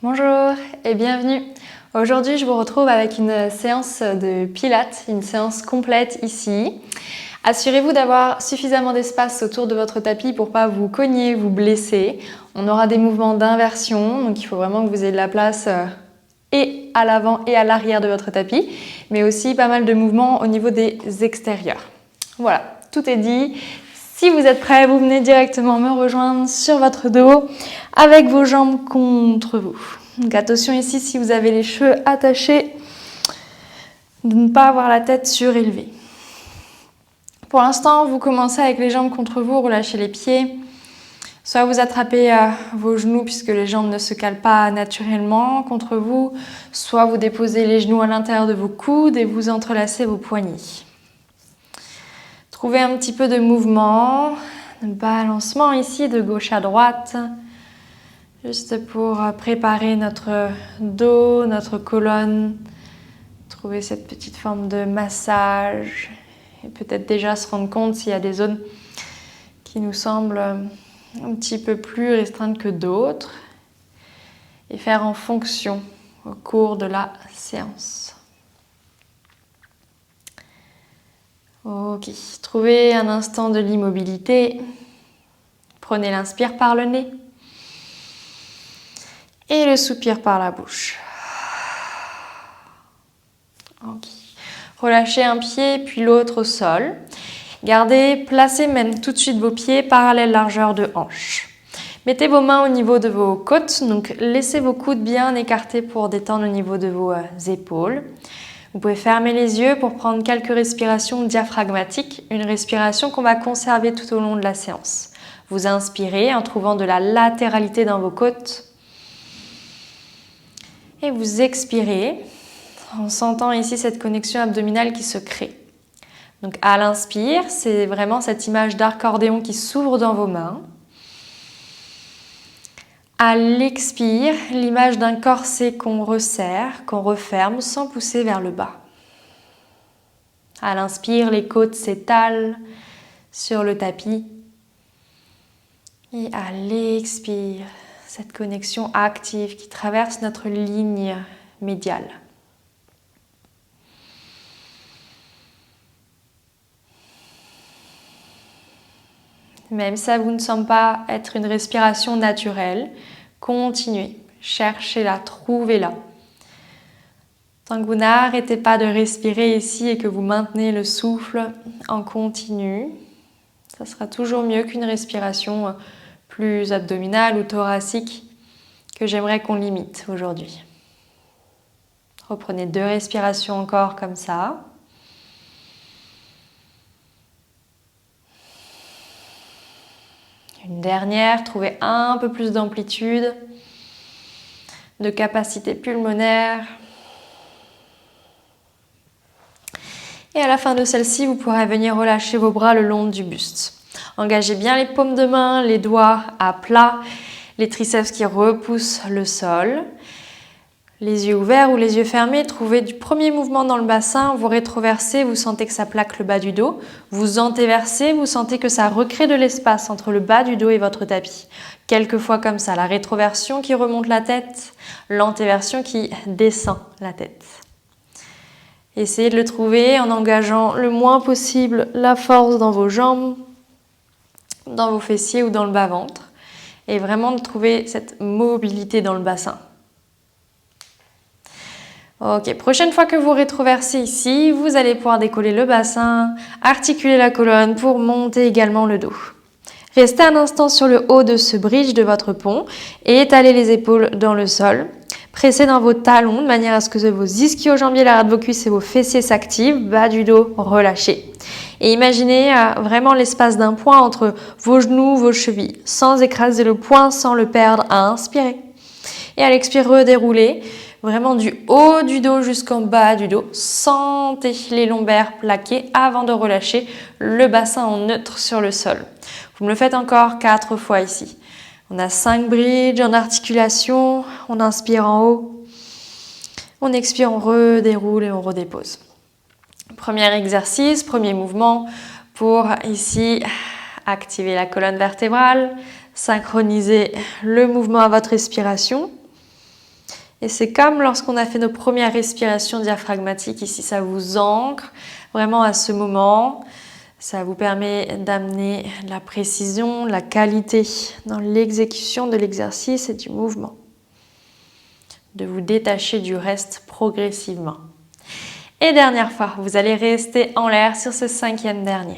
Bonjour et bienvenue. Aujourd'hui, je vous retrouve avec une séance de pilates, une séance complète ici. Assurez-vous d'avoir suffisamment d'espace autour de votre tapis pour ne pas vous cogner, vous blesser. On aura des mouvements d'inversion, donc il faut vraiment que vous ayez de la place et à l'avant et à l'arrière de votre tapis, mais aussi pas mal de mouvements au niveau des extérieurs. Voilà, tout est dit. Si vous êtes prêts, vous venez directement me rejoindre sur votre dos avec vos jambes contre vous. Donc attention ici, si vous avez les cheveux attachés, de ne pas avoir la tête surélevée. Pour l'instant, vous commencez avec les jambes contre vous, relâchez les pieds. Soit vous attrapez vos genoux puisque les jambes ne se calent pas naturellement contre vous, soit vous déposez les genoux à l'intérieur de vos coudes et vous entrelacez vos poignets. Trouvez un petit peu de mouvement, de balancement ici de gauche à droite, juste pour préparer notre dos, notre colonne. Trouvez cette petite forme de massage et peut-être déjà se rendre compte s'il y a des zones qui nous semblent un petit peu plus restreintes que d'autres et faire en fonction au cours de la séance. Ok, trouvez un instant de l'immobilité. Prenez l'inspire par le nez et le soupir par la bouche. Ok. Relâchez un pied puis l'autre au sol. Placez même tout de suite vos pieds parallèles largeur de hanche. Mettez vos mains au niveau de vos côtes, donc laissez vos coudes bien écartés pour détendre au niveau de vos épaules. Vous pouvez fermer les yeux pour prendre quelques respirations diaphragmatiques, une respiration qu'on va conserver tout au long de la séance. Vous inspirez en trouvant de la latéralité dans vos côtes et vous expirez en sentant ici cette connexion abdominale qui se crée. Donc à l'inspire, c'est vraiment cette image d'accordéon qui s'ouvre dans vos mains. À l'expire, l'image d'un corset qu'on resserre, qu'on referme sans pousser vers le bas. À l'inspire, les côtes s'étalent sur le tapis. Et à l'expire, cette connexion active qui traverse notre ligne médiale. Même si ça vous ne semble pas être une respiration naturelle, continuez, cherchez-la, trouvez-la. Tant que vous n'arrêtez pas de respirer ici et que vous maintenez le souffle en continu, ça sera toujours mieux qu'une respiration plus abdominale ou thoracique que j'aimerais qu'on limite aujourd'hui. Reprenez 2 respirations encore comme ça. Une dernière, trouvez un peu plus d'amplitude, de capacité pulmonaire. Et à la fin de celle-ci, vous pourrez venir relâcher vos bras le long du buste. Engagez bien les paumes de main, les doigts à plat, les triceps qui repoussent le sol. Les yeux ouverts ou les yeux fermés, trouvez du premier mouvement dans le bassin, vous rétroversez, vous sentez que ça plaque le bas du dos. Vous antéversez, vous sentez que ça recrée de l'espace entre le bas du dos et votre tapis. Quelques fois comme ça, la rétroversion qui remonte la tête, l'antéversion qui descend la tête. Essayez de le trouver en engageant le moins possible la force dans vos jambes, dans vos fessiers ou dans le bas-ventre. Et vraiment de trouver cette mobilité dans le bassin. Ok, prochaine fois que vous rétroversez ici, vous allez pouvoir décoller le bassin, articuler la colonne pour monter également le dos. Restez un instant sur le haut de ce bridge de votre pont et étalez les épaules dans le sol. Pressez dans vos talons de manière à ce que vos ischio-jambiers, l'arrière de vos cuisses et vos fessiers s'activent, bas du dos relâché. Et imaginez vraiment l'espace d'un point entre vos genoux, vos chevilles, sans écraser le poing, sans le perdre à inspirer. Et à l'expire, redéroulez. Vraiment du haut du dos jusqu'en bas du dos. Sentez les lombaires plaqués avant de relâcher le bassin en neutre sur le sol. Vous me le faites encore 4 fois ici. On a 5 bridges en articulation. On inspire en haut. On expire, on redéroule et on redépose. Premier exercice, premier mouvement pour ici activer la colonne vertébrale, synchroniser le mouvement à votre respiration. Et c'est comme lorsqu'on a fait nos premières respirations diaphragmatiques. Ici, ça vous ancre vraiment à ce moment. Ça vous permet d'amener la précision, la qualité dans l'exécution de l'exercice et du mouvement. De vous détacher du reste progressivement. Et dernière fois, vous allez rester en l'air sur ce 5e dernier.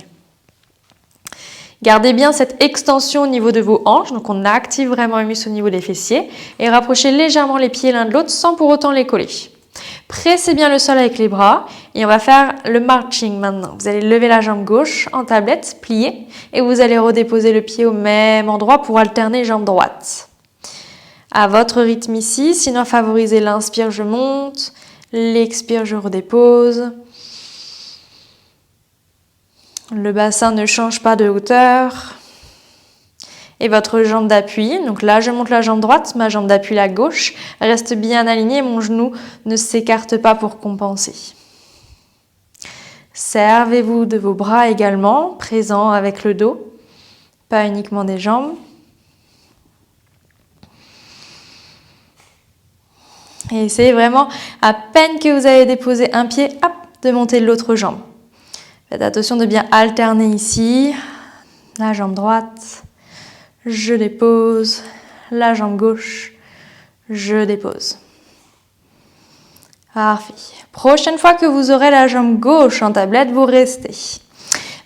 Gardez bien cette extension au niveau de vos hanches, donc on active vraiment le muscle au niveau des fessiers et rapprochez légèrement les pieds l'un de l'autre sans pour autant les coller. Pressez bien le sol avec les bras et on va faire le marching maintenant. Vous allez lever la jambe gauche en tablette, plier et vous allez redéposer le pied au même endroit pour alterner jambe droite. À votre rythme ici, sinon favorisez l'inspire, je monte, l'expire, je redépose. Le bassin ne change pas de hauteur. Et votre jambe d'appui, donc là je monte la jambe droite, ma jambe d'appui la gauche, reste bien alignée, mon genou ne s'écarte pas pour compenser. Servez-vous de vos bras également, présents avec le dos, pas uniquement des jambes. Et essayez vraiment, à peine que vous avez déposé un pied, hop, de monter l'autre jambe. Faites attention de bien alterner ici, la jambe droite. Je dépose, la jambe gauche, je dépose. Parfait. Prochaine fois que vous aurez la jambe gauche en tablette, vous restez.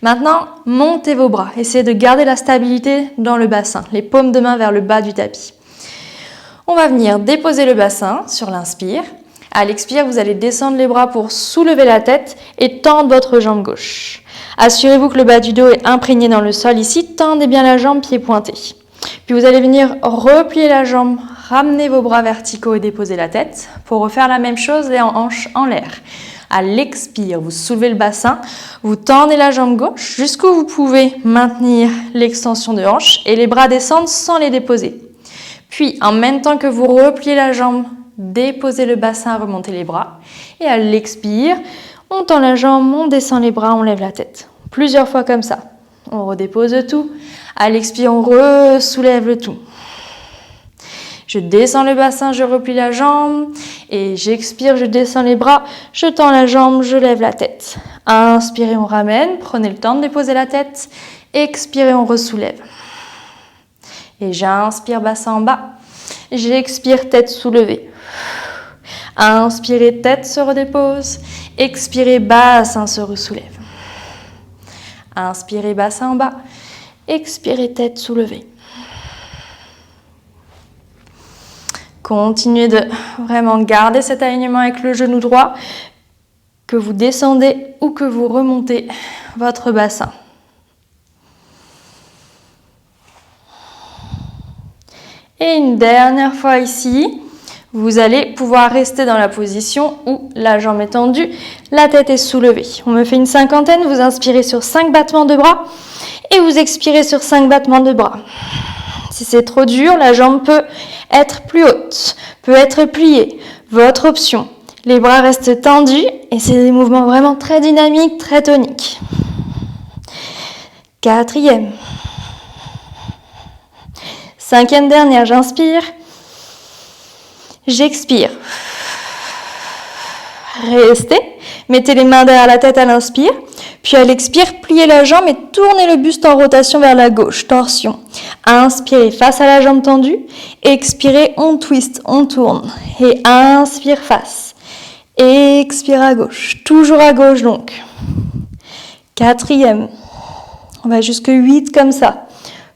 Maintenant, montez vos bras. Essayez de garder la stabilité dans le bassin, les paumes de main vers le bas du tapis. On va venir déposer le bassin sur l'inspire. À l'expire, vous allez descendre les bras pour soulever la tête et tendre votre jambe gauche. Assurez-vous que le bas du dos est imprégné dans le sol ici. Tendez bien la jambe, pied pointé. Puis vous allez venir replier la jambe, ramener vos bras verticaux et déposer la tête. Pour refaire la même chose, les hanches en l'air. À l'expire, vous soulevez le bassin, vous tendez la jambe gauche jusqu'où vous pouvez maintenir l'extension de hanche et les bras descendent sans les déposer. Puis, en même temps que vous repliez la jambe, déposez le bassin, remontez les bras. Et à l'expire, on tend la jambe, on descend les bras, on lève la tête. Plusieurs fois comme ça. On redépose le tout. À l'expire, on ressoulève le tout. Je descends le bassin, je replie la jambe. Et j'expire, je descends les bras, je tends la jambe, je lève la tête. Inspirez, on ramène. Prenez le temps de déposer la tête. Expirez, on ressoulève. Et j'inspire, bassin en bas. J'expire, tête soulevée. Inspirez, tête se redépose. Expirez, bassin se ressoulève. Inspirez, bassin en bas. Expirez, tête soulevée. Continuez de vraiment garder cet alignement avec le genou droit, que vous descendez ou que vous remontez votre bassin. Et une dernière fois ici, vous allez pouvoir rester dans la position où la jambe est tendue, la tête est soulevée. On me fait une cinquantaine, vous inspirez sur 5 battements de bras et vous expirez sur 5 battements de bras. Si c'est trop dur, la jambe peut être plus haute, peut être pliée. Votre option. Les bras restent tendus et c'est des mouvements vraiment très dynamiques, très toniques. 4e. 5e dernière, j'inspire. J'expire. Restez. Mettez les mains derrière la tête à l'inspire. Puis à l'expire, pliez la jambe et tournez le buste en rotation vers la gauche. Torsion. Inspirez face à la jambe tendue. Expirez, on twist, on tourne. Et inspire face. Expire à gauche. Toujours à gauche donc. 4e. On va jusque 8 comme ça.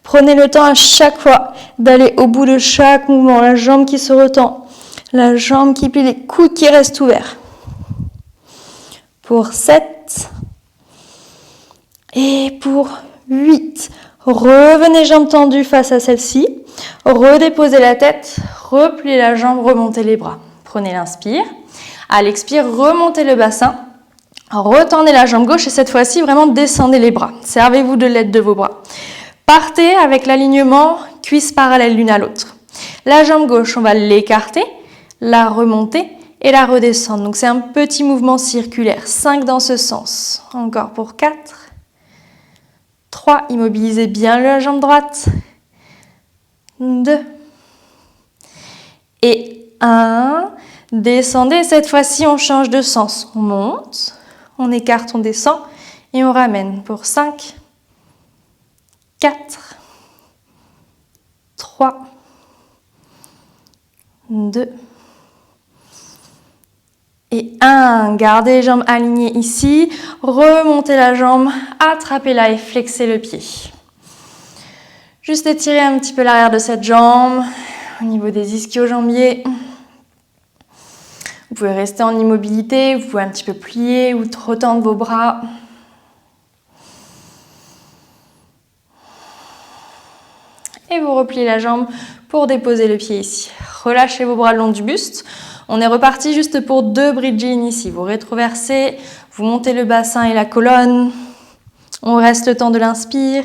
Prenez le temps à chaque fois d'aller au bout de chaque mouvement. La jambe qui se retend. La jambe qui plie, les coudes qui restent ouverts. Pour 7. Et pour 8. Revenez jambes tendues face à celle-ci. Redéposez la tête. Repliez la jambe, remontez les bras. Prenez l'inspire. À l'expire, remontez le bassin. Retendez la jambe gauche et cette fois-ci, vraiment descendez les bras. Servez-vous de l'aide de vos bras. Partez avec l'alignement cuisses parallèles l'une à l'autre. La jambe gauche, on va l'écarter, la remonter et la redescendre. Donc c'est un petit mouvement circulaire. 5 dans ce sens. Encore pour 4. 3. Immobilisez bien la jambe droite. 2. Et 1. Descendez, cette fois-ci on change de sens. On monte, on écarte, on descend et on ramène pour 5, 4, 3, 2 et 1. Gardez les jambes alignées ici, remontez la jambe, attrapez-la et flexez le pied. Juste étirez un petit peu l'arrière de cette jambe au niveau des ischio-jambiers. Vous pouvez rester en immobilité, vous pouvez un petit peu plier ou retendre vos bras. Et vous repliez la jambe pour déposer le pied ici. Relâchez vos bras le long du buste. On est reparti juste pour 2 bridging ici. Vous rétroversez, vous montez le bassin et la colonne. On reste le temps de l'inspire.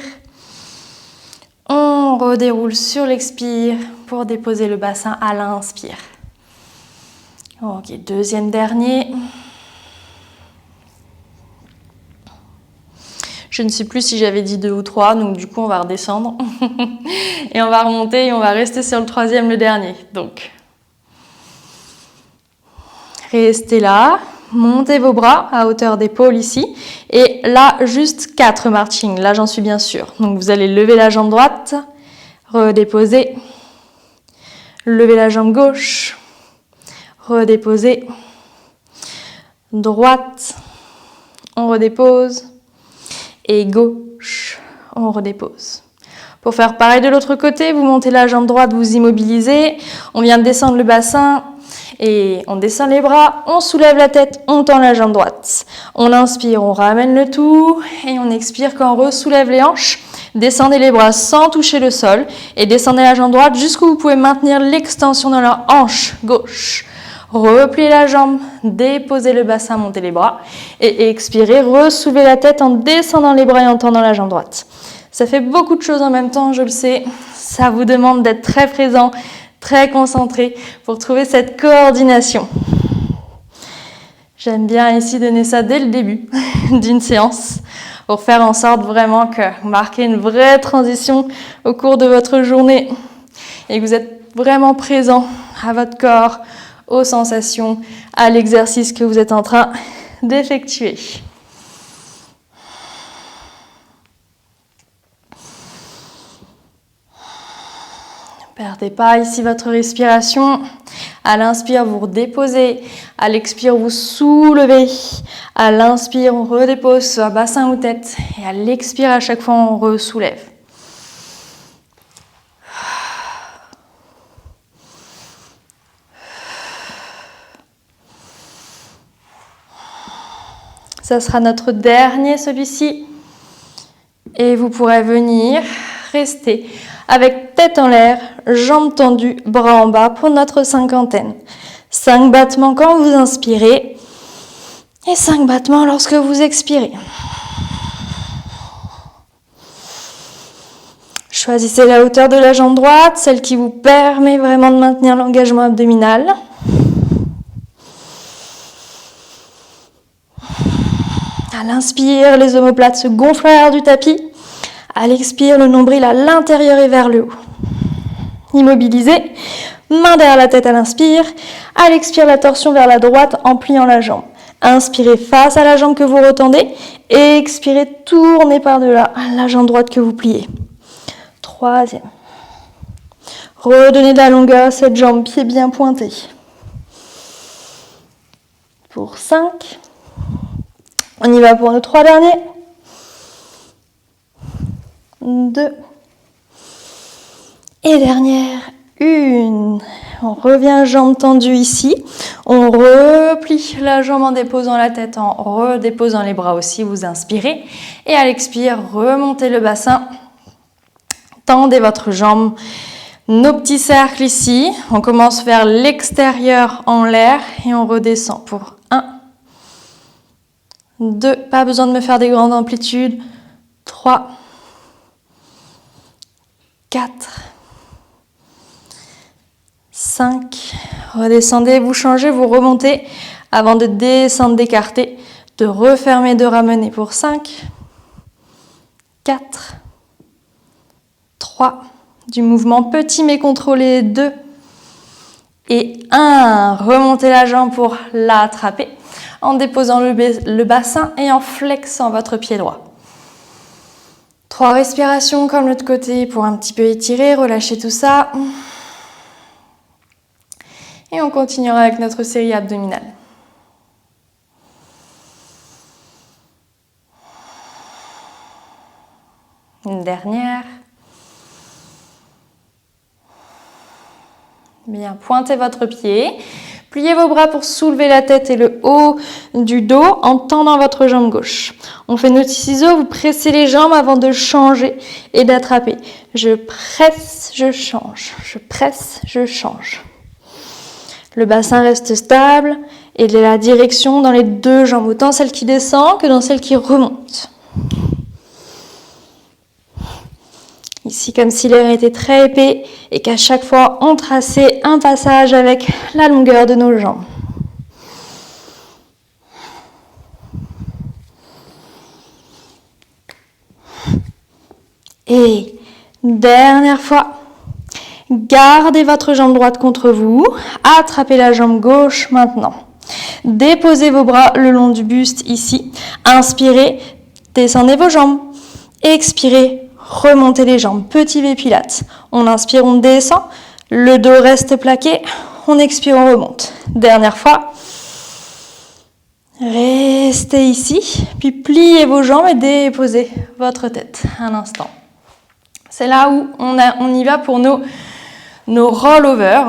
On redéroule sur l'expire pour déposer le bassin à l'inspire. Ok, deuxième dernier. Je ne sais plus si j'avais dit 2 ou 3, donc du coup on va redescendre. Et on va remonter et on va rester sur le troisième, le dernier. Donc, restez là, montez vos bras à hauteur d'épaule ici. Et là, juste 4 marching, là j'en suis bien sûre. Donc vous allez lever la jambe droite, redéposer, lever la jambe gauche, redéposer, droite, on redépose, et gauche, on redépose. Pour faire pareil de l'autre côté, vous montez la jambe droite, vous immobilisez, on vient de descendre le bassin, et on descend les bras, on soulève la tête, on tend la jambe droite. On inspire, on ramène le tout, et on expire quand on ressoulève les hanches. Descendez les bras sans toucher le sol, et descendez la jambe droite jusqu'où vous pouvez maintenir l'extension dans la hanche gauche. Repliez la jambe, déposez le bassin, montez les bras et expirez, ressoulevez la tête en descendant les bras et en tendant la jambe droite. Ça fait beaucoup de choses en même temps, je le sais. Ça vous demande d'être très présent, très concentré pour trouver cette coordination. J'aime bien ici donner ça dès le début d'une séance pour faire en sorte vraiment que vous marquez une vraie transition au cours de votre journée et que vous êtes vraiment présent à votre corps, aux sensations, à l'exercice que vous êtes en train d'effectuer. Ne perdez pas ici votre respiration. À l'inspire, vous redéposez. À l'expire, vous soulevez. À l'inspire, on redépose soit bassin ou tête. Et à l'expire, à chaque fois, on ressoulève. Ça sera notre dernier, celui-ci. Et vous pourrez venir rester avec tête en l'air, jambes tendues, bras en bas pour notre cinquantaine. 5 battements quand vous inspirez et 5 battements lorsque vous expirez. Choisissez la hauteur de la jambe droite, celle qui vous permet vraiment de maintenir l'engagement abdominal. À l'inspire, les omoplates se gonflent à l'arrière du tapis. À l'expire, le nombril à l'intérieur et vers le haut. Immobilisez, main derrière la tête à l'inspire. À l'expire, la torsion vers la droite en pliant la jambe. Inspirez face à la jambe que vous retendez. Et expirez, tournez par-delà la jambe droite que vous pliez. Troisième. Redonnez de la longueur à cette jambe, pied bien pointé. Pour 5. On y va pour nos 3 derniers. 2. Et dernière, 1. On revient jambes tendues ici. On replie la jambe en déposant la tête, en redéposant les bras aussi. Vous inspirez. Et à l'expire, remontez le bassin. Tendez votre jambe. Nos petits cercles ici. On commence vers l'extérieur en l'air et on redescend pour 1. 2, pas besoin de me faire des grandes amplitudes. 3, 4, 5. Redescendez, vous changez, vous remontez avant de descendre, d'écarter, de refermer, de ramener pour 5, 4, 3. Du mouvement petit mais contrôlé. 2, Et 1, remontez la jambe pour l'attraper en déposant le bassin et en flexant votre pied droit. 3 respirations comme l'autre côté pour un petit peu étirer, relâcher tout ça. Et on continuera avec notre série abdominale. Une dernière. Bien, pointez votre pied. Pliez vos bras pour soulever la tête et le haut du dos en tendant votre jambe gauche. On fait notre ciseau, vous pressez les jambes avant de changer et d'attraper. Je presse, je change. Je presse, je change. Le bassin reste stable et la direction dans les 2 jambes, autant celle qui descend que dans celle qui remonte. Ici, comme si l'air était très épais et qu'à chaque fois, on traçait un passage avec la longueur de nos jambes. Et dernière fois, gardez votre jambe droite contre vous, attrapez la jambe gauche maintenant. Déposez vos bras le long du buste ici, inspirez, descendez vos jambes, expirez. Remontez les jambes, petit V Pilates. On inspire, on descend, le dos reste plaqué, on expire, on remonte. Dernière fois. Restez ici, puis pliez vos jambes et déposez votre tête un instant. C'est là où on y va pour nos roll-over.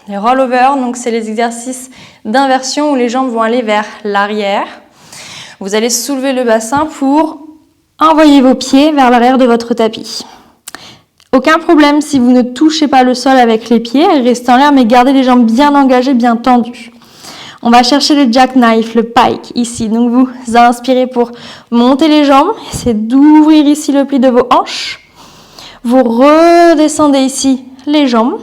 Les roll-over, donc c'est les exercices d'inversion où les jambes vont aller vers l'arrière. Vous allez soulever le bassin pour envoyez vos pieds vers l'arrière de votre tapis. Aucun problème si vous ne touchez pas le sol avec les pieds, restez en l'air mais gardez les jambes bien engagées, bien tendues. On va chercher le jackknife, le pike ici. Donc vous inspirez pour monter les jambes, essayez d'ouvrir ici le pli de vos hanches. Vous redescendez ici les jambes.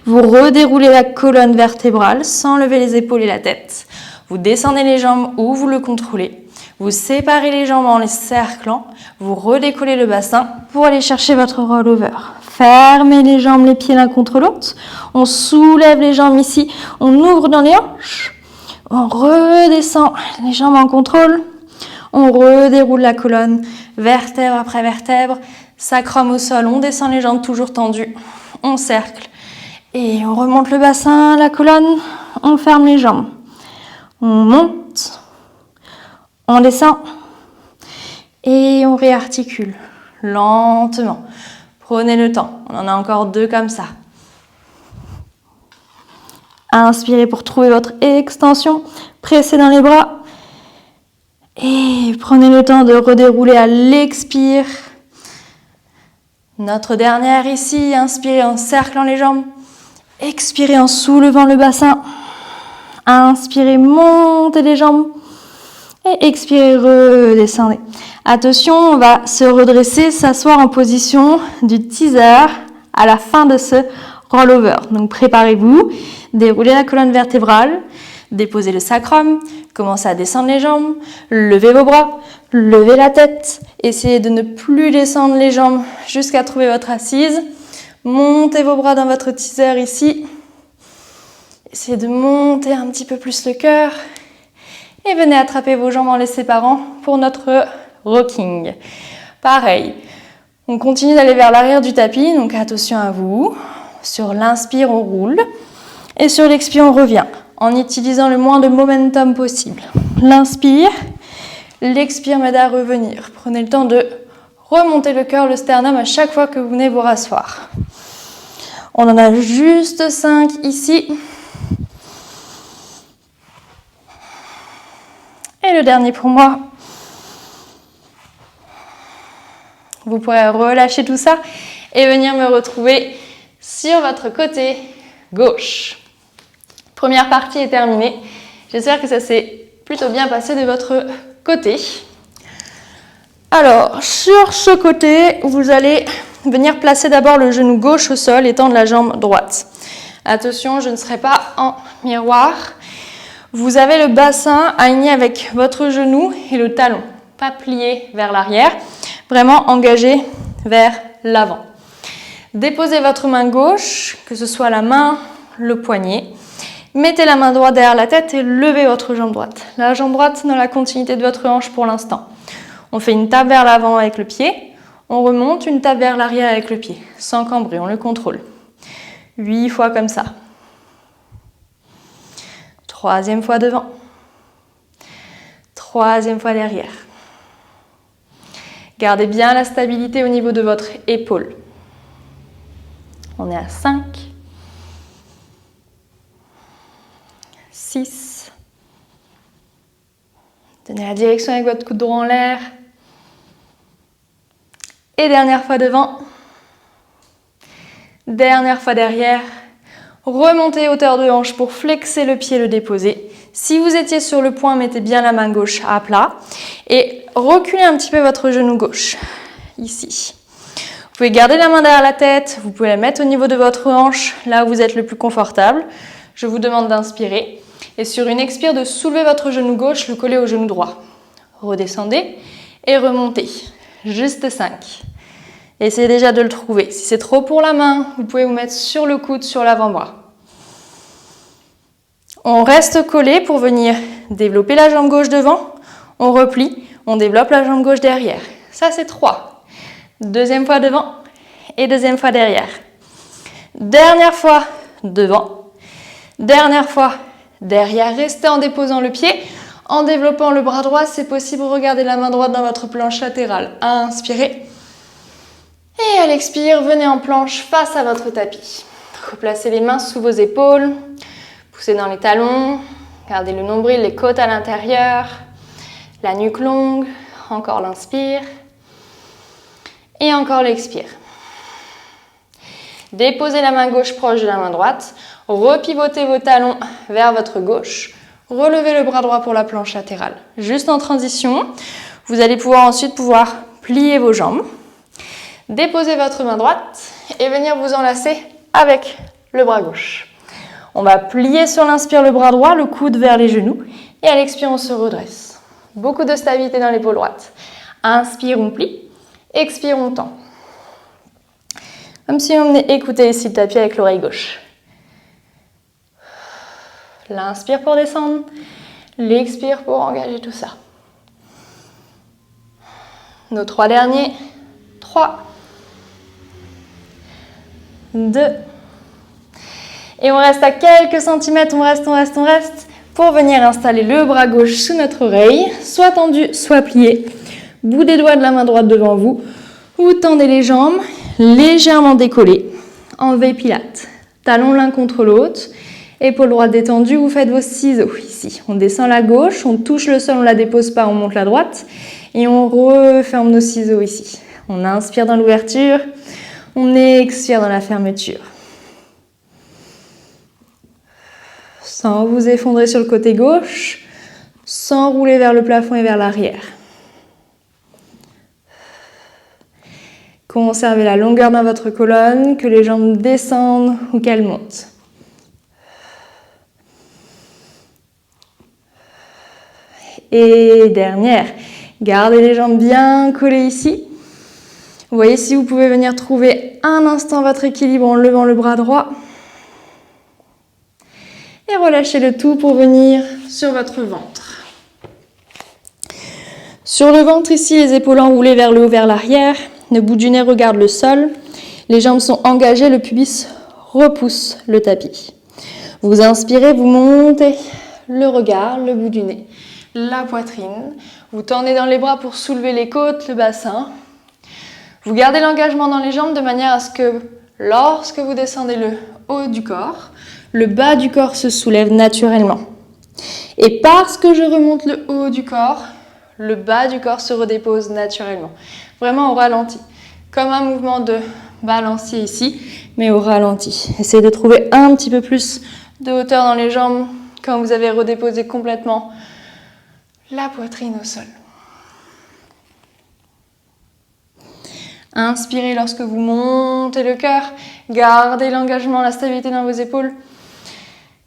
Vous redéroulez la colonne vertébrale sans lever les épaules et la tête. Vous descendez les jambes où vous le contrôlez. Vous séparez les jambes en les cerclant, vous redécollez le bassin pour aller chercher votre roll-over. Fermez les jambes, les pieds l'un contre l'autre. On soulève les jambes ici, on ouvre dans les hanches. On redescend les jambes en contrôle. On redéroule la colonne, vertèbre après vertèbre, sacrum au sol. On descend les jambes toujours tendues. On cercle et on remonte le bassin, la colonne. On ferme les jambes. On monte. On descend et on réarticule lentement. Prenez le temps. On en a encore 2 comme ça. Inspirez pour trouver votre extension. Pressez dans les bras. Et prenez le temps de redérouler à l'expire. Notre dernière ici. Inspirez en cerclant les jambes. Expirez en soulevant le bassin. Inspirez, montez les jambes. Et expirez, redescendez. Attention, on va se redresser, s'asseoir en position du teaser à la fin de ce rollover. Donc préparez-vous, déroulez la colonne vertébrale, déposez le sacrum, commencez à descendre les jambes, levez vos bras, levez la tête, essayez de ne plus descendre les jambes jusqu'à trouver votre assise. Montez vos bras dans votre teaser ici. Essayez de monter un petit peu plus le cœur. Et venez attraper vos jambes en les séparant pour notre rocking. Pareil, on continue d'aller vers l'arrière du tapis, donc attention à vous. Sur l'inspire, on roule. Et sur l'expire, on revient en utilisant le moins de momentum possible. L'inspire, l'expire m'aide à revenir. Prenez le temps de remonter le cœur, le sternum à chaque fois que vous venez vous rasseoir. On en a juste 5 ici. Et le dernier pour moi. Vous pourrez relâcher tout ça et venir me retrouver sur votre côté gauche. Première partie est terminée. J'espère que ça s'est plutôt bien passé de votre côté. Alors, sur ce côté, vous allez venir placer d'abord le genou gauche au sol et tendre la jambe droite. Attention, je ne serai pas en miroir. Vous avez le bassin aligné avec votre genou et le talon, pas plié vers l'arrière, vraiment engagé vers l'avant. Déposez votre main gauche, que ce soit la main le poignet. Mettez la main droite derrière la tête et levez votre jambe droite. La jambe droite dans la continuité de votre hanche pour l'instant. On fait une tape vers l'avant avec le pied. On remonte, une tape vers l'arrière avec le pied. Sans cambrer, on le contrôle. 8 fois comme ça. 3e fois devant. 3e fois derrière. Gardez bien la stabilité au niveau de votre épaule. On est à 5. 6. Tenez la direction avec votre coude droit en l'air. Et dernière fois devant. Dernière fois derrière. Remontez hauteur de hanche pour flexer le pied, le déposer. Si vous étiez sur le point, mettez bien la main gauche à plat. Et reculez un petit peu votre genou gauche. Ici. Vous pouvez garder la main derrière la tête. Vous pouvez la mettre au niveau de votre hanche, là où vous êtes le plus confortable. Je vous demande d'inspirer. Et sur une expire, de soulever votre genou gauche, le coller au genou droit. Redescendez et remontez. Juste 5. Essayez déjà de le trouver. Si c'est trop pour la main, vous pouvez vous mettre sur le coude, sur l'avant-bras. On reste collé pour venir développer la jambe gauche devant. On replie, on développe la jambe gauche derrière. Ça, c'est 3. 2e fois devant et 2e fois derrière. Dernière fois devant. Dernière fois derrière. Restez en déposant le pied. En développant le bras droit, c'est possible. Regardez la main droite dans votre planche latérale. Inspirez. Et à l'expire, venez en planche face à votre tapis. Replacez les mains sous vos épaules. Poussez dans les talons. Gardez le nombril, les côtes à l'intérieur. La nuque longue. Encore l'inspire. Et encore l'expire. Déposez la main gauche proche de la main droite. Repivotez vos talons vers votre gauche. Relevez le bras droit pour la planche latérale. Juste en transition, vous allez ensuite pouvoir plier vos jambes. Déposez votre main droite et venir vous enlacer avec le bras gauche. On va plier sur l'inspire le bras droit, le coude vers les genoux. Et à l'expire, on se redresse. Beaucoup de stabilité dans l'épaule droite. Inspire, on plie. Expire, on tend. Comme si on venait écouter ici le tapis avec l'oreille gauche. L'inspire pour descendre. L'expire pour engager tout ça. Nos 3 derniers. 3. 2. Et on reste à quelques centimètres, on reste pour venir installer le bras gauche sous notre oreille, soit tendu, soit plié. Bout des doigts de la main droite devant vous. Vous tendez les jambes, légèrement décollées. Enlevez pilates. Talons l'un contre l'autre. Épaule droite détendue, vous faites vos ciseaux ici. On descend la gauche, on touche le sol, on ne la dépose pas, on monte la droite. Et on referme nos ciseaux ici. On inspire dans l'ouverture, on expire dans la fermeture. Sans vous effondrer sur le côté gauche, sans rouler vers le plafond et vers l'arrière. Conservez la longueur dans votre colonne, que les jambes descendent ou qu'elles montent. Et dernière, gardez les jambes bien collées ici. Vous voyez si vous pouvez venir trouver un instant votre équilibre en levant le bras droit. Et relâchez le tout pour venir sur votre ventre. Sur le ventre ici, les épaules enroulées vers le haut, vers l'arrière. Le bout du nez regarde le sol. Les jambes sont engagées, le pubis repousse le tapis. Vous inspirez, vous montez le regard, le bout du nez, la poitrine. Vous tendez dans les bras pour soulever les côtes, le bassin. Vous gardez l'engagement dans les jambes de manière à ce que lorsque vous descendez le haut du corps, le bas du corps se soulève naturellement. Et parce que je remonte le haut du corps, le bas du corps se redépose naturellement. Vraiment au ralenti. Comme un mouvement de balancier ici, mais au ralenti. Essayez de trouver un petit peu plus de hauteur dans les jambes quand vous avez redéposé complètement la poitrine au sol. Inspirez lorsque vous montez le cœur. Gardez l'engagement, la stabilité dans vos épaules.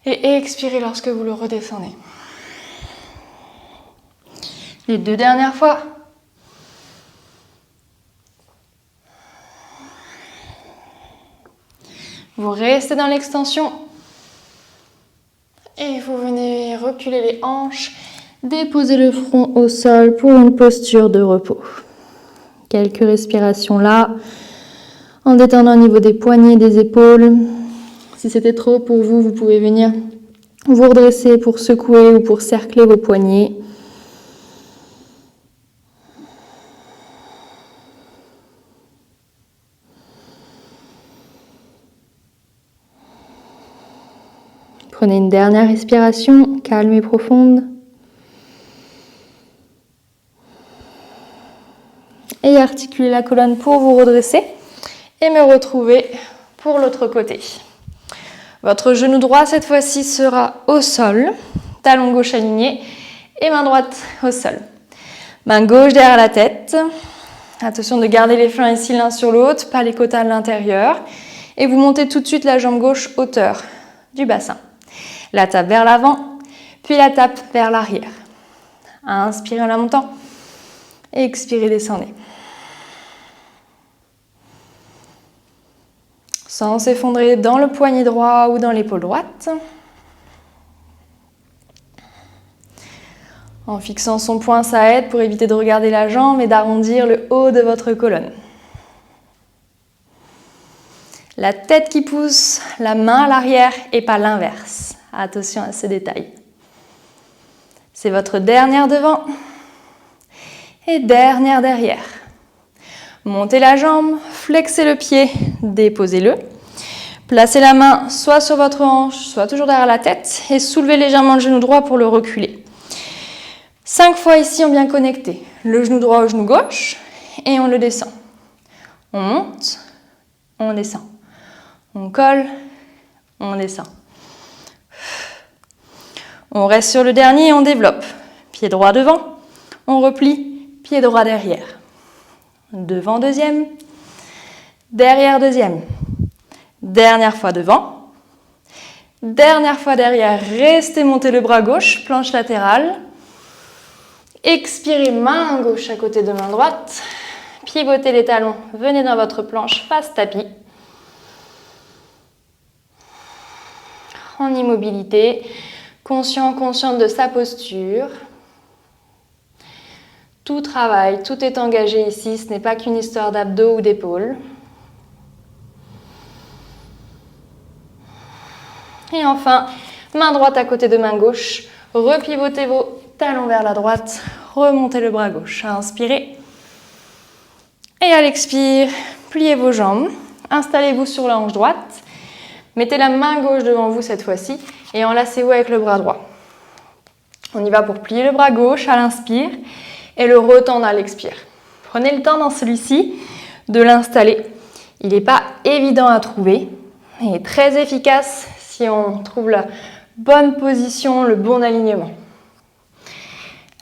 Et expirez lorsque vous le redescendez. Les 2 dernières fois. Vous restez dans l'extension. reculer les hanches, déposer le front au sol pour une posture de repos. Quelques respirations là, en détendant au niveau des poignets, des épaules. Si c'était trop pour vous, vous pouvez venir vous redresser pour secouer ou pour cercler vos poignets. Prenez une dernière respiration, calme et profonde. Et articulez la colonne pour vous redresser et me retrouver pour l'autre côté. Votre genou droit cette fois-ci sera au sol, talon gauche aligné et main droite au sol. Main gauche derrière la tête. Attention de garder les flancs ici l'un sur l'autre, pas les côtés à l'intérieur. Et vous montez tout de suite la jambe gauche hauteur du bassin. La tape vers l'avant, puis la tape vers l'arrière. Inspirez en la montant et expirez, descendez. Sans s'effondrer dans le poignet droit ou dans l'épaule droite. En fixant son poing, ça aide pour éviter de regarder la jambe et d'arrondir le haut de votre colonne. La tête qui pousse, la main à l'arrière et pas l'inverse. Attention à ce détail. C'est votre dernière devant et dernière derrière. Montez la jambe, flexez le pied, déposez-le. Placez la main soit sur votre hanche, soit toujours derrière la tête et soulevez légèrement le genou droit pour le reculer. 5 fois ici, on vient connecter le genou droit au genou gauche et on le descend. On monte, on descend. On colle, on descend. On reste sur le dernier et on développe. Pied droit devant, on replie, pied droit derrière. Devant deuxième, derrière deuxième. Dernière fois devant, dernière fois derrière. Restez monter le bras gauche, planche latérale. Expirez, main gauche à côté de main droite. Pivotez les talons, venez dans votre planche face tapis. En immobilité, conscient, consciente de sa posture. Tout travaille, tout est engagé ici, ce n'est pas qu'une histoire d'abdos ou d'épaules. Et enfin, main droite à côté de main gauche, repivotez vos talons vers la droite, remontez le bras gauche. Inspirez. Et à l'expire, pliez vos jambes, installez-vous sur la hanche droite. Mettez la main gauche devant vous cette fois-ci et enlacez-vous avec le bras droit. On y va pour plier le bras gauche à l'inspire et le retendre à l'expire. Prenez le temps dans celui-ci de l'installer. Il n'est pas évident à trouver. Il est très efficace si on trouve la bonne position, le bon alignement.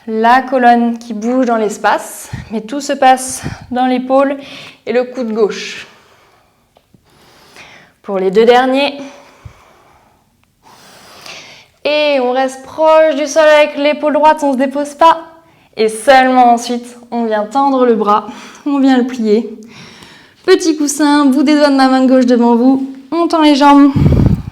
La colonne qui bouge dans l'espace, mais tout se passe dans l'épaule et le coude gauche. Pour les deux derniers. Et on reste proche du sol avec l'épaule droite, on ne se dépose pas. Et seulement ensuite, on vient tendre le bras, on vient le plier. Petit coussin, bout des doigts de ma main gauche devant vous. On tend les jambes,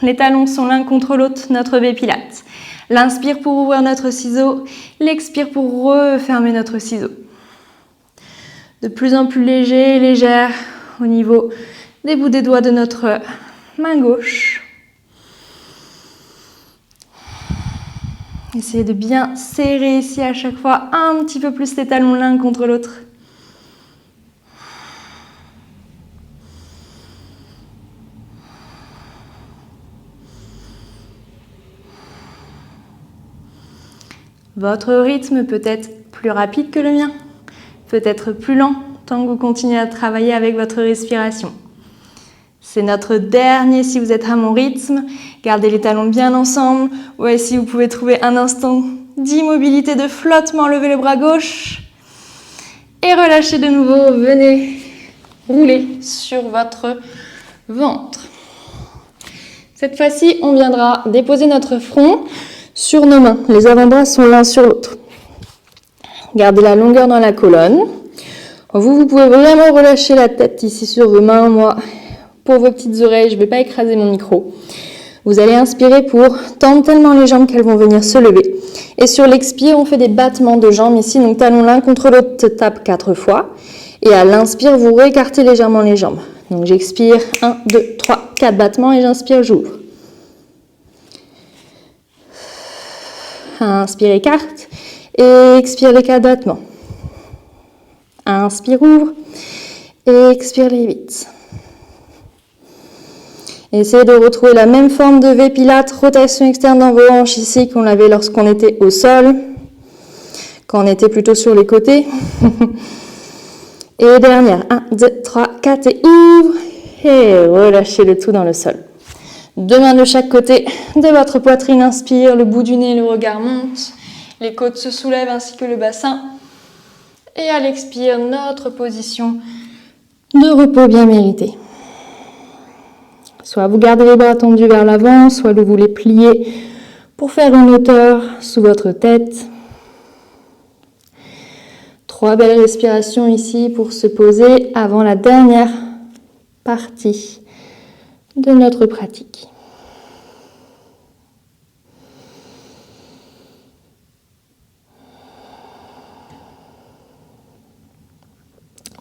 les talons sont l'un contre l'autre, notre B-Pilates. L'inspire pour ouvrir notre ciseau, l'expire pour refermer notre ciseau. De plus en plus léger et légère au niveau des bouts des doigts de notre main gauche. Essayez de bien serrer ici à chaque fois un petit peu plus les talons l'un contre l'autre. Votre rythme peut être plus rapide que le mien, peut être plus lent tant que vous continuez à travailler avec votre respiration. C'est notre dernier si vous êtes à mon rythme. Gardez les talons bien ensemble. Ouais, si vous pouvez trouver un instant d'immobilité, de flottement, levez le bras gauche. Et relâchez de nouveau. Venez rouler sur votre ventre. Cette fois-ci, on viendra déposer notre front sur nos mains. Les avant-bras sont l'un sur l'autre. Gardez la longueur dans la colonne. Vous pouvez vraiment relâcher la tête ici sur vos mains. Moi, pour vos petites oreilles, je ne vais pas écraser mon micro. Vous allez inspirer pour tendre tellement les jambes qu'elles vont venir se lever. Et sur l'expire, on fait des battements de jambes ici. Donc talons l'un contre l'autre, tape 4 fois. Et à l'inspire, vous réécartez légèrement les jambes. Donc j'expire, 1, 2, 3, 4 battements et j'inspire, j'ouvre. Inspire, écarte. Et expire les 4 battements. Inspire, ouvre. Et expire les 8. Essayez de retrouver la même forme de V Pilates, rotation externe dans vos hanches ici qu'on avait lorsqu'on était au sol, quand on était plutôt sur les côtés. Et dernière, 1, 2, 3, 4 et ouvre. Et relâchez le tout dans le sol. Deux mains de chaque côté de votre poitrine, inspire, le bout du nez, le regard monte, les côtes se soulèvent ainsi que le bassin. Et à l'expire, notre position de repos bien méritée. Soit vous gardez les bras tendus vers l'avant, soit vous les pliez pour faire une hauteur sous votre tête. 3 belles respirations ici pour se poser avant la dernière partie de notre pratique.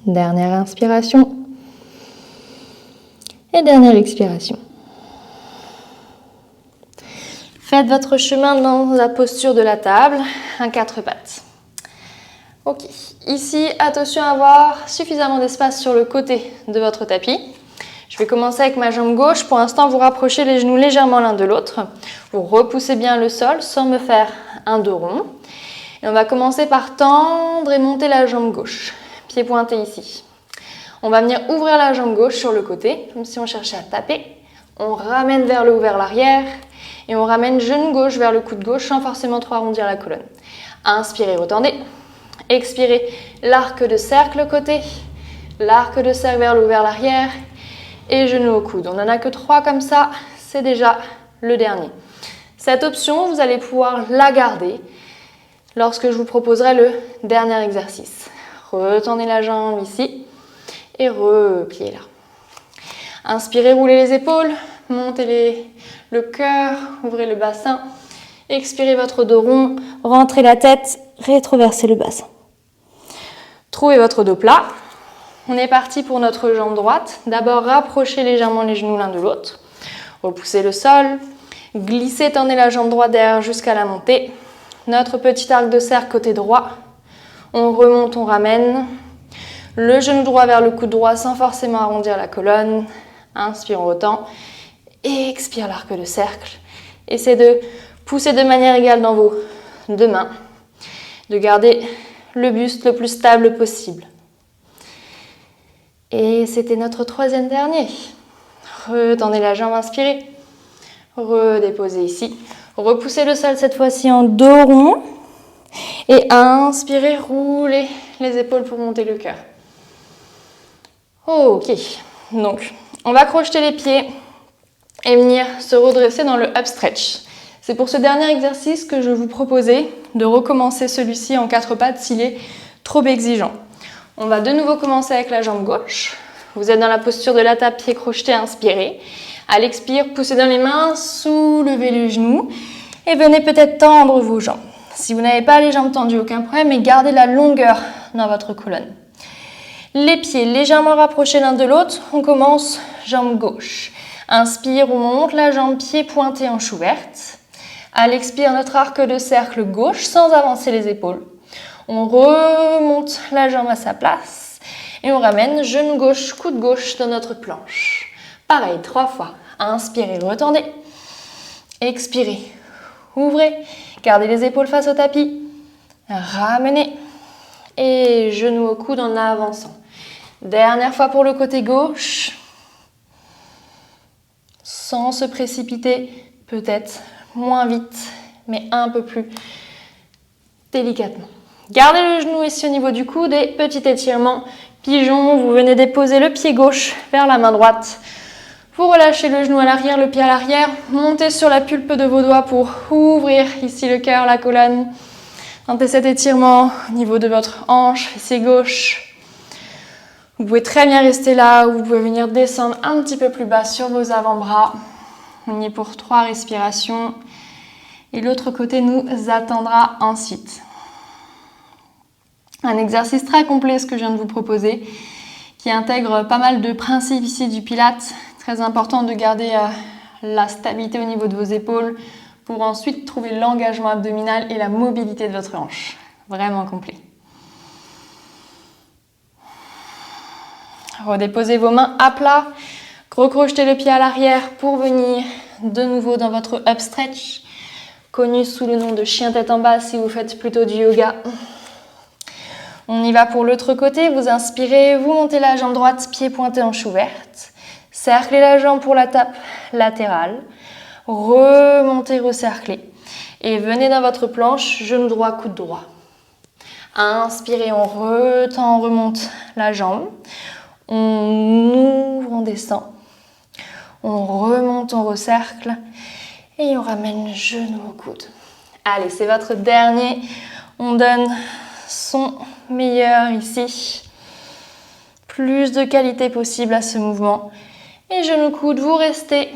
Dernière inspiration. Et dernière expiration. Faites votre chemin dans la posture de la table, un 4 pattes. Ok, ici, attention à avoir suffisamment d'espace sur le côté de votre tapis. Je vais commencer avec ma jambe gauche. Pour l'instant, vous rapprochez les genoux légèrement l'un de l'autre. Vous repoussez bien le sol sans me faire un dos rond. Et on va commencer par tendre et monter la jambe gauche. Pied pointé ici. On va venir ouvrir la jambe gauche sur le côté, comme si on cherchait à taper. On ramène vers le haut, vers l'arrière. Et on ramène genou gauche vers le coude gauche sans forcément trop arrondir la colonne. Inspirez, retendez. Expirez, l'arc de cercle côté. L'arc de cercle vers le haut, vers l'arrière. Et genou au coude. On n'en a que 3 comme ça. C'est déjà le dernier. Cette option, vous allez pouvoir la garder lorsque je vous proposerai le dernier exercice. Retendez la jambe ici. Et repliez-la. Inspirez, roulez les épaules, montez le cœur, ouvrez le bassin. Expirez votre dos rond, rentrez la tête, rétroversez le bassin. Trouvez votre dos plat. On est parti pour notre jambe droite. D'abord, rapprochez légèrement les genoux l'un de l'autre. Repoussez le sol. Glissez, tendez la jambe droite derrière jusqu'à la montée. Notre petit arc de cercle côté droit. On remonte, on ramène. Le genou droit vers le coude droit sans forcément arrondir la colonne. Inspire, on retend. Et expire l'arc de cercle. Essayez de pousser de manière égale dans vos 2 mains. De garder le buste le plus stable possible. Et c'était notre 3e dernier. Retendez la jambe, inspirez. Redéposez ici. Repoussez le sol cette fois-ci en dos rond. Et inspirez, roulez les épaules pour monter le cœur. Ok, donc on va crocheter les pieds et venir se redresser dans le up stretch. C'est pour ce dernier exercice que je vous proposais de recommencer celui-ci en 4 pattes s'il est trop exigeant. On va de nouveau commencer avec la jambe gauche. Vous êtes dans la posture de la table, pied crocheté, inspirez. À l'expire, poussez dans les mains, soulevez les genoux et venez peut-être tendre vos jambes. Si vous n'avez pas les jambes tendues, aucun problème, mais gardez la longueur dans votre colonne. Les pieds légèrement rapprochés l'un de l'autre. On commence jambe gauche. Inspire, on monte la jambe, pied pointé, hanche ouverte. À l'expire, notre arc de cercle gauche sans avancer les épaules. On remonte la jambe à sa place et on ramène genou gauche, coude gauche dans notre planche. Pareil, 3 fois. Inspirez, retendez. Expirez, ouvrez. Gardez les épaules face au tapis. Ramenez. Et genou au coude en avançant. Dernière fois pour le côté gauche. Sans se précipiter, peut-être moins vite, mais un peu plus délicatement. Gardez le genou ici au niveau du coude et petit étirement. Pigeon, vous venez déposer le pied gauche vers la main droite. Vous relâchez le genou à l'arrière, le pied à l'arrière. Montez sur la pulpe de vos doigts pour ouvrir ici le cœur, la colonne. Sentez cet étirement au niveau de votre hanche, fessier gauche. Vous pouvez très bien rester là ou vous pouvez venir descendre un petit peu plus bas sur vos avant-bras. On y est pour 3 respirations. Et l'autre côté nous attendra ensuite. Un exercice très complet, ce que je viens de vous proposer, qui intègre pas mal de principes ici du Pilates. Très important de garder la stabilité au niveau de vos épaules pour ensuite trouver l'engagement abdominal et la mobilité de votre hanche. Vraiment complet. Redéposez vos mains à plat. Recrochetez le pied à l'arrière pour venir de nouveau dans votre up stretch, connu sous le nom de chien tête en bas si vous faites plutôt du yoga. On y va pour l'autre côté, vous inspirez, vous montez la jambe droite, pied pointé, hanche ouverte. Cerclez la jambe pour la tape latérale. Remontez, recerclez. Et venez dans votre planche, genou droit, coude droit. Inspirez, on retend, on remonte la jambe. On ouvre, on descend. On remonte, on recercle. Et on ramène genou au coude. Allez, c'est votre dernier. On donne son meilleur ici. Plus de qualité possible à ce mouvement. Et genou coude, vous restez.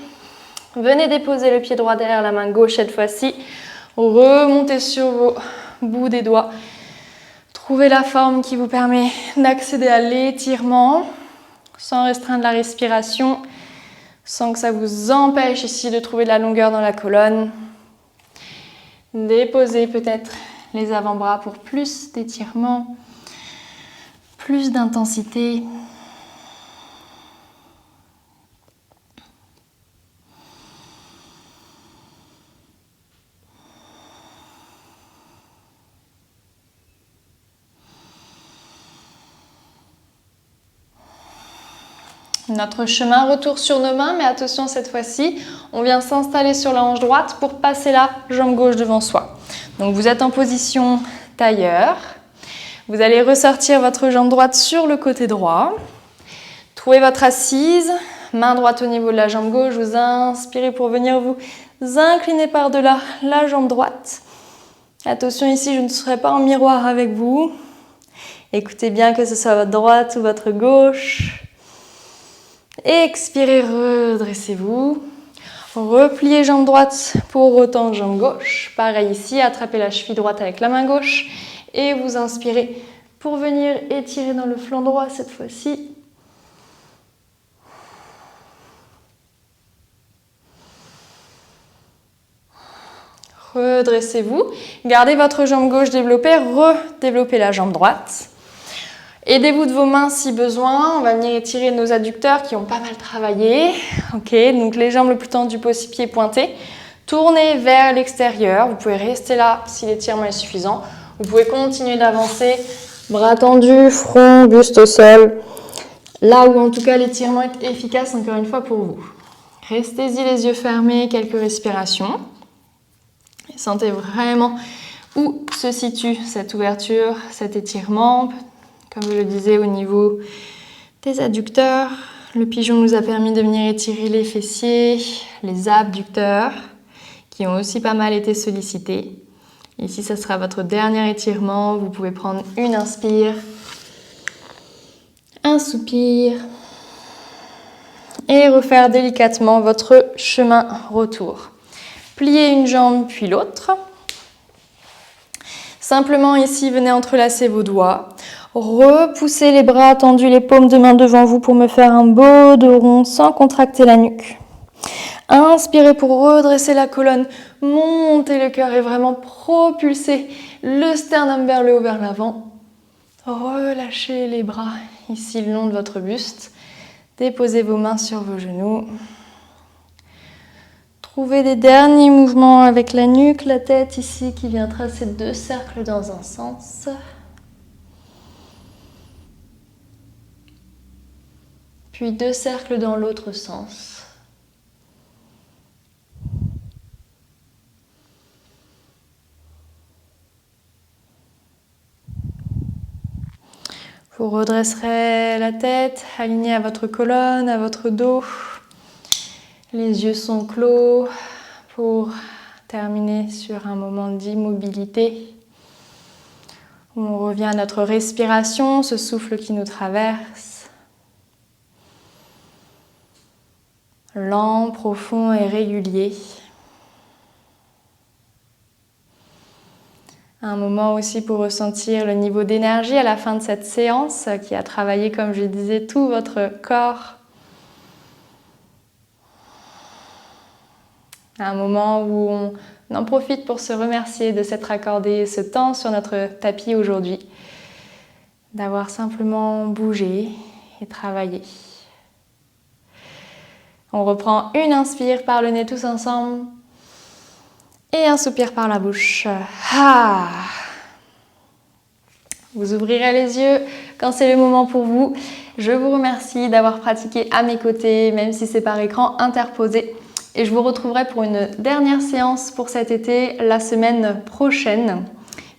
Venez déposer le pied droit derrière la main gauche cette fois-ci. Remontez sur vos bouts des doigts. Trouvez la forme qui vous permet d'accéder à l'étirement sans restreindre la respiration, sans que ça vous empêche ici de trouver de la longueur dans la colonne. Déposez peut-être les avant-bras pour plus d'étirement, plus d'intensité. Notre chemin retour sur nos mains, mais attention cette fois-ci, on vient s'installer sur la hanche droite pour passer la jambe gauche devant soi. Donc vous êtes en position tailleur. Vous allez ressortir votre jambe droite sur le côté droit. Trouvez votre assise, main droite au niveau de la jambe gauche. Vous inspirez pour venir vous incliner par-delà la jambe droite. Attention ici, je ne serai pas en miroir avec vous. Écoutez bien que ce soit votre droite ou votre gauche. Expirez, redressez-vous. Repliez jambe droite pour retendre jambe gauche. Pareil ici, attrapez la cheville droite avec la main gauche. Et vous inspirez pour venir étirer dans le flanc droit cette fois-ci. Redressez-vous. Gardez votre jambe gauche développée. Redéveloppez la jambe droite. Aidez-vous de vos mains si besoin. On va venir étirer nos adducteurs qui ont pas mal travaillé. Ok, donc les jambes le plus tendues possible, pieds pointés. Tournez vers l'extérieur. Vous pouvez rester là si l'étirement est suffisant. Vous pouvez continuer d'avancer. Bras tendus, front, buste au sol. Là où en tout cas l'étirement est efficace encore une fois pour vous. Restez-y les yeux fermés, quelques respirations. Et sentez vraiment où se situe cette ouverture, cet étirement. Comme je le disais, au niveau des adducteurs, le pigeon nous a permis de venir étirer les fessiers, les abducteurs, qui ont aussi pas mal été sollicités. Ici, ça sera votre dernier étirement. Vous pouvez prendre une inspire, un soupir, et refaire délicatement votre chemin retour. Pliez une jambe puis l'autre. Simplement ici, venez entrelacer vos doigts. Repoussez les bras tendus, les paumes de main devant vous pour me faire un beau dos rond sans contracter la nuque. Inspirez pour redresser la colonne, montez le cœur et vraiment propulser le sternum vers le haut, vers l'avant. Relâchez les bras ici le long de votre buste. Déposez vos mains sur vos genoux. Trouvez des derniers mouvements avec la nuque, la tête ici qui vient tracer 2 cercles dans un sens. Puis 2 cercles dans l'autre sens. Vous redresserez la tête, alignée à votre colonne, à votre dos. Les yeux sont clos pour terminer sur un moment d'immobilité. On revient à notre respiration, ce souffle qui nous traverse. lent, profond et régulier. Un moment aussi pour ressentir le niveau d'énergie à la fin de cette séance qui a travaillé, comme je disais, tout votre corps. Un moment où on en profite pour se remercier de s'être accordé ce temps sur notre tapis aujourd'hui, d'avoir simplement bougé et travaillé. On reprend une inspire par le nez tous ensemble et un soupir par la bouche. Ah. Vous ouvrirez les yeux quand c'est le moment pour vous. Je vous remercie d'avoir pratiqué à mes côtés, même si c'est par écran interposé. Et je vous retrouverai pour une dernière séance pour cet été la semaine prochaine.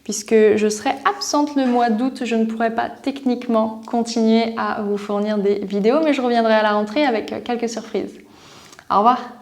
Puisque je serai absente le mois d'août, je ne pourrai pas techniquement continuer à vous fournir des vidéos, mais je reviendrai à la rentrée avec quelques surprises. Au revoir!